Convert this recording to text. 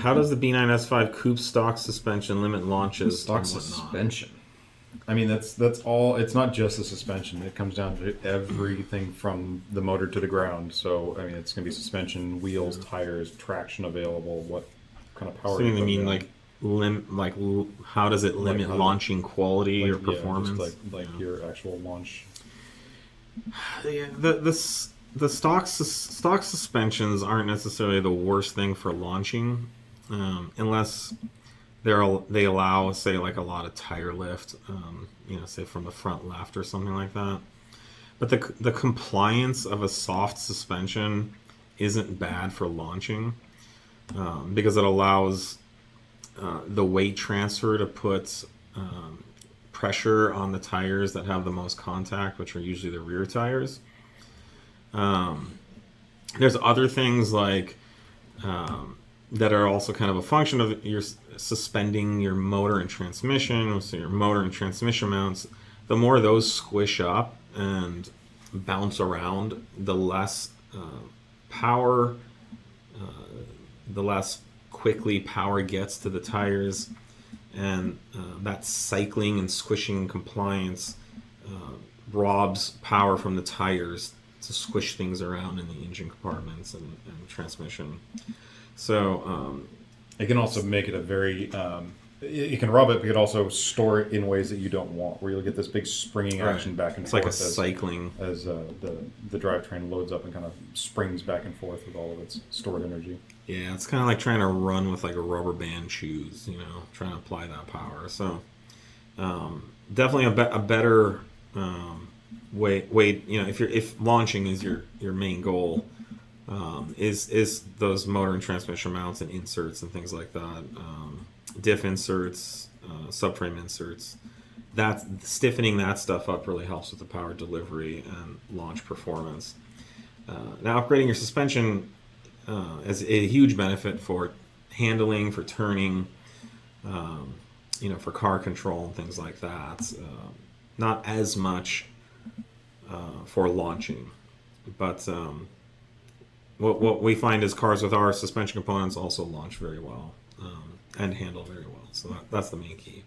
how does the B9S5 Coupe stock suspension limit launches? Stock and whatnot? suspension. I mean, that's all. It's not just the suspension. It comes down to everything from the motor to the ground. So, I mean, it's going to be suspension, wheels, tires, traction available. What kind of power? So you I put mean, in. how does it limit how- launching quality or Just performance? like your actual launch. Yeah, the stock suspensions aren't necessarily the worst thing for launching, unless they allow, say, like a lot of tire lift, say from the front left or something like that. But the compliance of a soft suspension isn't bad for launching, because it allows the weight transfer to put pressure on the tires that have the most contact, which are usually the rear tires. There's other things like that are also kind of a function of your suspending your motor and transmission. So your motor and transmission mounts, the more those squish up and bounce around, the less power, the less quickly power gets to the tires, and that cycling and squishing compliance robs power from the tires to squish things around in the engine compartments and transmission. So It can also make it a very. It can rub it, but it can also store it in ways that you don't want, where you'll get this big springing action back and it's forth. like a cycling. As the drivetrain loads up and kind of springs back and forth with all of its stored energy. Yeah, it's kind of like trying to run with like a rubber band shoes, trying to apply that power. So definitely a better way, if launching is your main goal, is those motor and transmission mounts and inserts and things like that, diff inserts, subframe inserts. That stiffening that stuff up really helps with the power delivery and launch performance. Now, upgrading your suspension is a huge benefit for handling, for turning, for car control and things like that. Not as much for launching, but what we find is cars with our suspension components also launch very well and handle very well. So that's the main key.